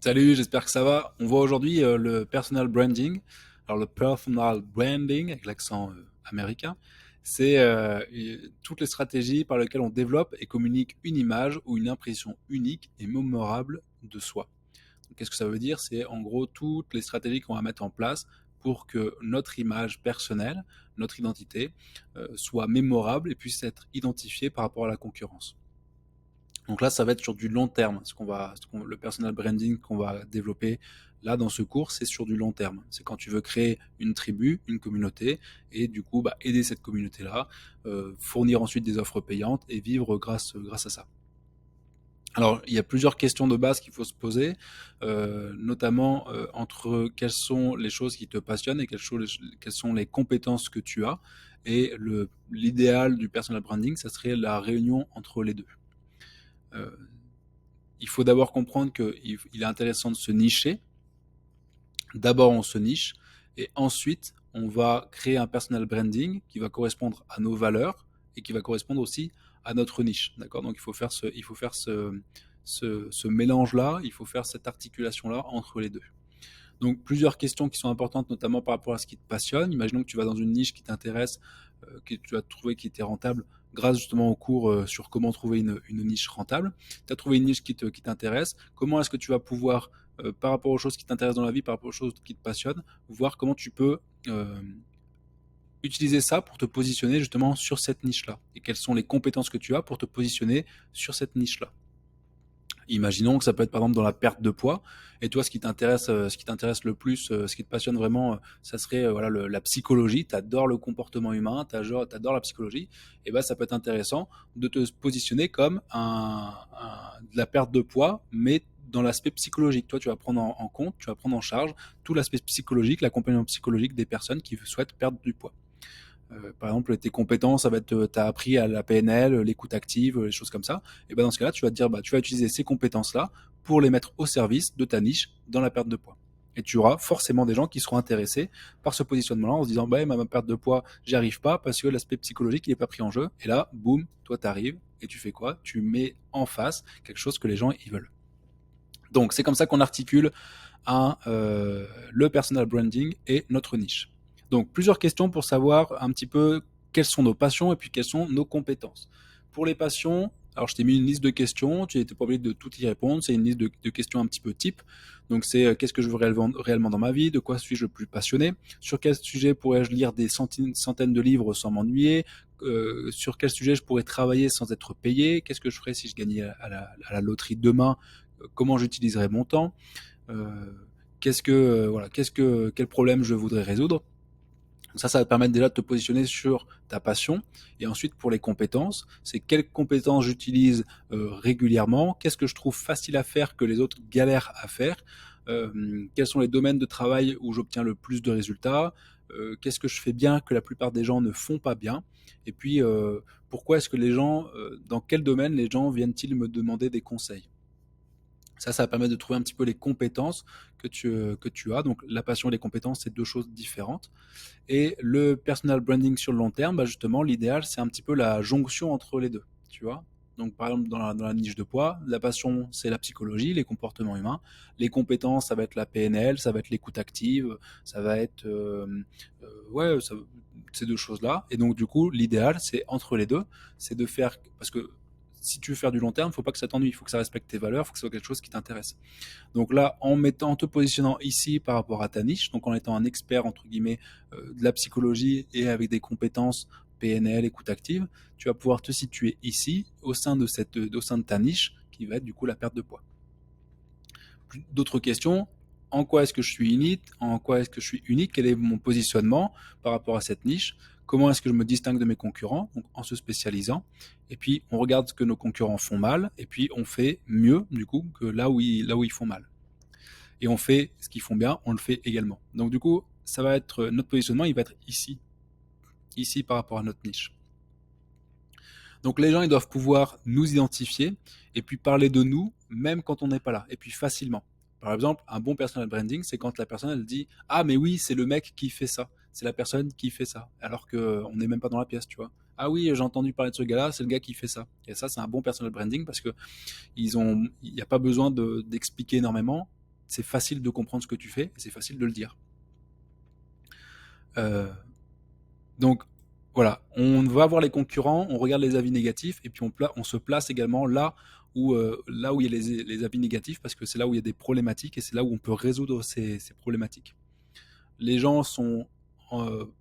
Salut, j'espère que ça va. On voit aujourd'hui le personal branding. Alors le personal branding, avec l'accent américain, c'est toutes les stratégies par lesquelles on développe et communique une image ou une impression unique et mémorable de soi. Donc, qu'est-ce que ça veut dire? C'est en gros toutes les stratégies qu'on va mettre en place pour que notre image personnelle, notre identité, soit mémorable et puisse être identifiée par rapport à la concurrence. Donc là, ça va être sur du long terme. Le personal branding qu'on va développer là dans ce cours, c'est sur du long terme. C'est quand tu veux créer une tribu, une communauté, et du coup, aider cette communauté-là, fournir ensuite des offres payantes et vivre grâce à ça. Alors, il y a plusieurs questions de base qu'il faut se poser, notamment entre quelles sont les choses qui te passionnent et quelles sont les compétences que tu as. Et l'idéal du personal branding, ça serait la réunion entre les deux. Euh, il faut d'abord comprendre qu'il est intéressant de se nicher. D'abord, on se niche et ensuite, on va créer un personal branding qui va correspondre à nos valeurs et qui va correspondre aussi à notre niche. D'accord? Donc, il faut faire ce mélange-là, il faut faire cette articulation-là entre les deux. Donc, plusieurs questions qui sont importantes, notamment par rapport à ce qui te passionne. Imaginons que tu vas dans une niche qui t'intéresse, que tu as trouvé qui était rentable grâce justement au cours sur comment trouver une niche rentable. Tu as trouvé une niche qui t'intéresse. Comment est-ce que tu vas pouvoir, par rapport aux choses qui t'intéressent dans la vie, par rapport aux choses qui te passionnent, voir comment tu peux utiliser ça pour te positionner justement sur cette niche-là. Et quelles sont les compétences que tu as pour te positionner sur cette niche-là. Imaginons que ça peut être par exemple dans la perte de poids. Et toi, ce qui t'intéresse le plus, ce qui te passionne vraiment, ça serait voilà la psychologie. T'adores le comportement humain, t'adores la psychologie. Et ben, ça peut être intéressant de te positionner comme de la perte de poids, mais dans l'aspect psychologique. Toi, tu vas prendre en compte, tu vas prendre en charge tout l'aspect psychologique, l'accompagnement psychologique des personnes qui souhaitent perdre du poids. Par exemple, tes compétences, ça va être, tu as appris à la PNL, l'écoute active, les choses comme ça. Et ben dans ce cas-là, tu vas te dire, tu vas utiliser ces compétences-là pour les mettre au service de ta niche dans la perte de poids. Et tu auras forcément des gens qui seront intéressés par ce positionnement-là en se disant, ma perte de poids, j'y arrive pas parce que l'aspect psychologique, il n'est pas pris en jeu. Et là, boum, toi, tu arrives et tu fais quoi? Tu mets en face quelque chose que les gens, ils veulent. Donc, c'est comme ça qu'on articule le personal branding et notre niche. Donc, plusieurs questions pour savoir un petit peu quelles sont nos passions et puis quelles sont nos compétences. Pour les passions, alors je t'ai mis une liste de questions, tu n'étais pas obligé de tout y répondre, c'est une liste de questions un petit peu type. Donc c'est qu'est-ce que je veux réellement dans ma vie, de quoi suis-je le plus passionné, sur quel sujet pourrais-je lire des centaines de livres sans m'ennuyer, sur quel sujet je pourrais travailler sans être payé, qu'est-ce que je ferais si je gagnais à la loterie demain, comment j'utiliserais mon temps, euh, quel problème je voudrais résoudre. Ça va te permettre déjà de te positionner sur ta passion. Et ensuite, pour les compétences, c'est quelles compétences j'utilise régulièrement, qu'est-ce que je trouve facile à faire que les autres galèrent à faire, quels sont les domaines de travail où j'obtiens le plus de résultats, qu'est-ce que je fais bien que la plupart des gens ne font pas bien, et puis pourquoi est-ce que dans quel domaine les gens viennent-ils me demander des conseils. Ça va permettre de trouver un petit peu les compétences que tu as. Donc la passion et les compétences, c'est deux choses différentes. Et le personal branding sur le long terme, justement, l'idéal, c'est un petit peu la jonction entre les deux, tu vois. Donc, par exemple, dans la niche de poids, la passion, c'est la psychologie, les comportements humains. Les compétences, ça va être la PNL, ça va être l'écoute active, ça va être, ces deux choses-là. Et donc, du coup, l'idéal, c'est entre les deux, c'est de faire, parce que si tu veux faire du long terme, il ne faut pas que ça t'ennuie, il faut que ça respecte tes valeurs, il faut que ce soit quelque chose qui t'intéresse. Donc là, en te positionnant ici par rapport à ta niche, donc en étant un expert entre guillemets de la psychologie et avec des compétences PNL, écoute active, tu vas pouvoir te situer ici au sein de ta niche qui va être du coup la perte de poids. D'autres questions? En quoi est-ce que je suis unique? En quoi est-ce que je suis unique? Quel est mon positionnement par rapport à cette niche? Comment est-ce que je me distingue de mes concurrents? Donc, en se spécialisant. Et puis, on regarde ce que nos concurrents font mal. Et puis, on fait mieux, du coup, que là où ils font mal. Et on fait ce qu'ils font bien, on le fait également. Donc, du coup, ça va être, notre positionnement, il va être ici par rapport à notre niche. Donc les gens, ils doivent pouvoir nous identifier et puis parler de nous, même quand on n'est pas là, et puis facilement. Par exemple, un bon personal branding, c'est quand la personne, elle dit « Ah, mais oui, c'est le mec qui fait ça. C'est la personne qui fait ça. » Alors qu'on n'est même pas dans la pièce, tu vois. « Ah oui, j'ai entendu parler de ce gars-là, c'est le gars qui fait ça. » Et ça, c'est un bon personal branding parce que il n'y a pas besoin d'expliquer énormément. c'est facile de comprendre ce que tu fais et c'est facile de le dire. Euh, donc voilà, on va voir les concurrents, on regarde les avis négatifs et puis on se place également là où il y a les avis négatifs parce que c'est là où il y a des problématiques et c'est là où on peut résoudre ces problématiques. Les gens sont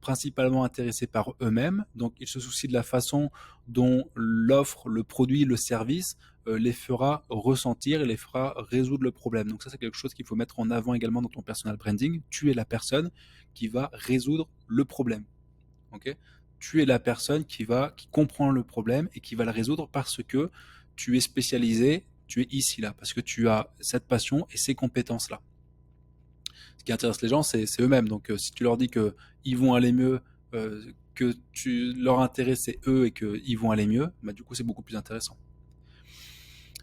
principalement intéressés par eux-mêmes, donc ils se soucient de la façon dont l'offre, le produit, le service les fera ressentir et les fera résoudre le problème. Donc ça, c'est quelque chose qu'il faut mettre en avant également dans ton personal branding. Tu es la personne qui va résoudre le problème. Okay, tu es la personne qui comprend le problème et qui va le résoudre parce que tu es spécialisé, tu es ici là, parce que tu as cette passion et ces compétences-là. Ce qui intéresse les gens, c'est eux-mêmes. Donc, si tu leur dis qu'ils vont aller mieux, que leur intérêt c'est eux et qu'ils vont aller mieux, bah, du coup, c'est beaucoup plus intéressant.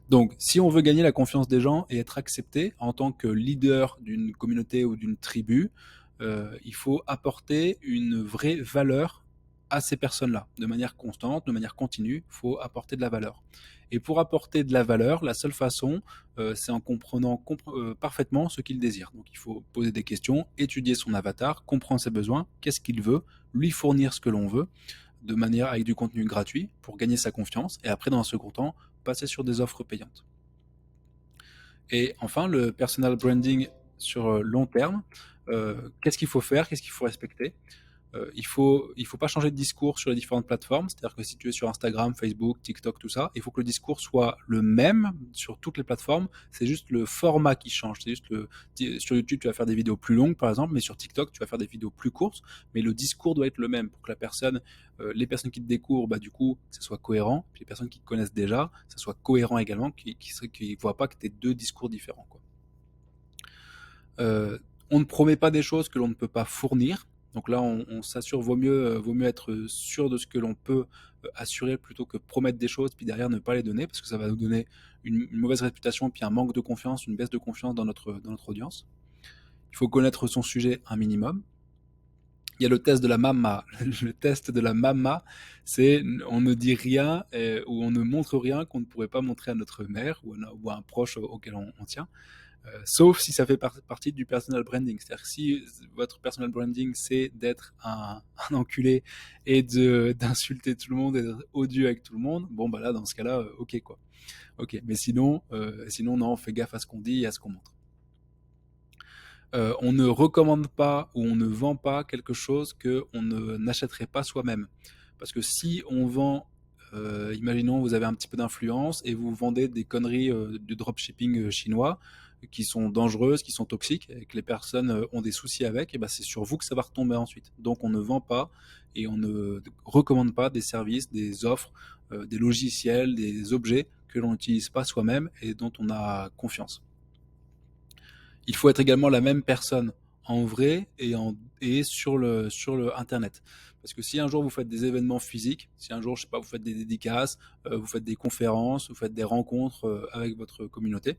Donc, si on veut gagner la confiance des gens et être accepté en tant que leader d'une communauté ou d'une tribu, il faut apporter une vraie valeur à ces personnes-là, de manière constante, de manière continue. Il faut apporter de la valeur. Et pour apporter de la valeur, la seule façon, c'est en comprenant parfaitement ce qu'il désire. Donc, il faut poser des questions, étudier son avatar, comprendre ses besoins, qu'est-ce qu'il veut, lui fournir ce que l'on veut, de manière avec du contenu gratuit pour gagner sa confiance. Et après, dans un second temps, passer sur des offres payantes. Et enfin, le personal branding sur long terme, qu'est-ce qu'il faut faire, qu'est-ce qu'il faut respecter? Il faut pas changer de discours sur les différentes plateformes, c'est-à-dire que si tu es sur Instagram, Facebook, TikTok, tout ça, il faut que le discours soit le même sur toutes les plateformes, c'est juste le format qui change, c'est juste sur YouTube tu vas faire des vidéos plus longues par exemple, mais sur TikTok tu vas faire des vidéos plus courtes, mais le discours doit être le même pour que les personnes qui te découvrent, bah, du coup, ça soit cohérent, puis les personnes qui te connaissent déjà, ça soit cohérent également, qui voient pas que tu aies deux discours différents, quoi. On ne promet pas des choses que l'on ne peut pas fournir. Donc là, on s'assure, vaut mieux être sûr de ce que l'on peut assurer plutôt que promettre des choses puis derrière ne pas les donner parce que ça va nous donner une mauvaise réputation puis un manque de confiance, une baisse de confiance dans notre audience. Il faut connaître son sujet un minimum. Il y a le test de la MAMA. Le test de la MAMA, c'est on ne dit rien ou on ne montre rien qu'on ne pourrait pas montrer à notre mère ou à un proche auquel on tient. Sauf si ça fait partie du personal branding. C'est-à-dire que si votre personal branding, c'est d'être un enculé et d'insulter tout le monde et d'être odieux avec tout le monde, bon, bah là, dans ce cas-là, ok, quoi. Ok, mais sinon, non, on fait gaffe à ce qu'on dit et à ce qu'on montre. On ne recommande pas ou on ne vend pas quelque chose qu'on n'achèterait pas soi-même. Parce que si on vend, imaginons vous avez un petit peu d'influence et vous vendez des conneries de dropshipping chinois qui sont dangereuses, qui sont toxiques et que les personnes ont des soucis avec, et ben c'est sur vous que ça va retomber ensuite. Donc on ne vend pas et on ne recommande pas des services, des offres, des logiciels, des objets que l'on n'utilise pas soi-même et dont on a confiance. Il faut être également la même personne en vrai et sur le internet. Parce que si un jour vous faites des événements physiques, si un jour, je sais pas, vous faites des dédicaces, vous faites des conférences, vous faites des rencontres avec votre communauté,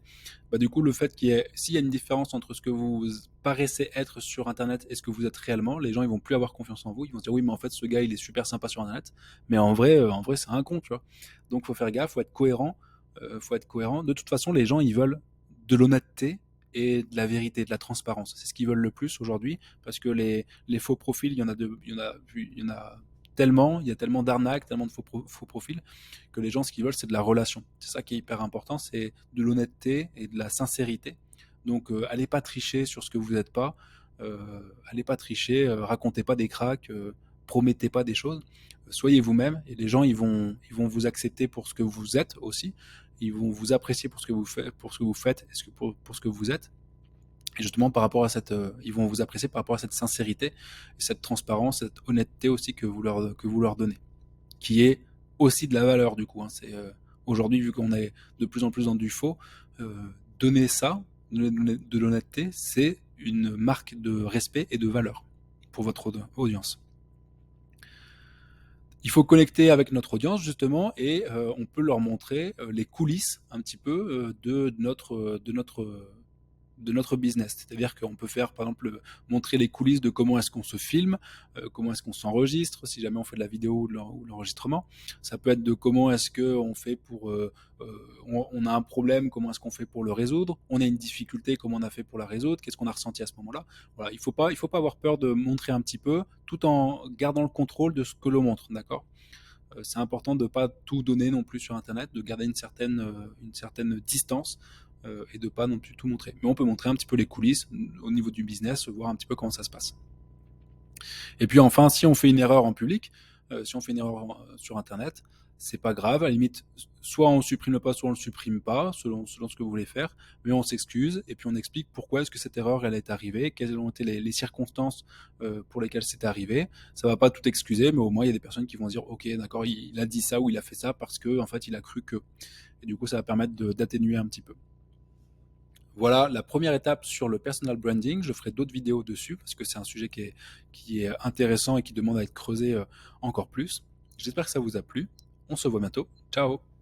bah du coup, s'il y a une différence entre ce que vous paraissez être sur internet et ce que vous êtes réellement, les gens ils vont plus avoir confiance en vous, ils vont se dire oui, mais en fait ce gars il est super sympa sur internet, mais en vrai c'est un con, tu vois. Donc faut faire gaffe, faut être cohérent, De toute façon, les gens ils veulent de l'honnêteté et de la vérité, de la transparence. C'est ce qu'ils veulent le plus aujourd'hui, parce que les faux profils, il y en a tellement, il y a tellement d'arnaques, tellement de faux profils, que les gens, ce qu'ils veulent, c'est de la relation. C'est ça qui est hyper important, c'est de l'honnêteté et de la sincérité. Donc, allez pas tricher sur ce que vous n'êtes pas, allez pas tricher, racontez pas des cracks, promettez pas des choses. Soyez vous-même et les gens, ils vont vous accepter pour ce que vous êtes aussi. Ils vont vous apprécier pour ce que vous faites et pour ce que vous êtes. Et justement, ils vont vous apprécier par rapport à cette sincérité, cette transparence, cette honnêteté aussi que vous leur donnez, qui est aussi de la valeur du coup. Hein. Aujourd'hui, vu qu'on est de plus en plus dans du faux, donner ça, de l'honnêteté, c'est une marque de respect et de valeur pour votre audience. Il faut connecter avec notre audience justement et on peut leur montrer les coulisses un petit peu de notre de notre business. C'est-à-dire qu'on peut faire, par exemple, montrer les coulisses de comment est-ce qu'on se filme, comment est-ce qu'on s'enregistre, si jamais on fait de la vidéo ou de l'enregistrement. Ça peut être de comment est-ce qu'on fait pour... on a un problème, comment est-ce qu'on fait pour le résoudre. On a une difficulté, comment on a fait pour la résoudre. Qu'est-ce qu'on a ressenti à ce moment-là. Voilà, il faut pas avoir peur de montrer un petit peu, tout en gardant le contrôle de ce que l'on montre, d'accord. C'est important de ne pas tout donner non plus sur Internet, de garder une certaine distance et de ne pas non plus tout montrer. Mais on peut montrer un petit peu les coulisses au niveau du business, voir un petit peu comment ça se passe. Et puis enfin, si on fait une erreur en public, si on fait une erreur sur Internet, c'est pas grave. À la limite, soit on supprime le post, soit on le supprime pas, selon ce que vous voulez faire. Mais on s'excuse et puis on explique pourquoi est-ce que cette erreur elle est arrivée, quelles ont été les circonstances pour lesquelles c'est arrivé. Ça va pas tout excuser, mais au moins il y a des personnes qui vont dire, ok, d'accord, il a dit ça ou il a fait ça parce que en fait il a cru que. Et du coup, ça va permettre d'atténuer un petit peu. Voilà la première étape sur le personal branding. Je ferai d'autres vidéos dessus parce que c'est un sujet qui est intéressant et qui demande à être creusé encore plus. J'espère que ça vous a plu. On se voit bientôt. Ciao.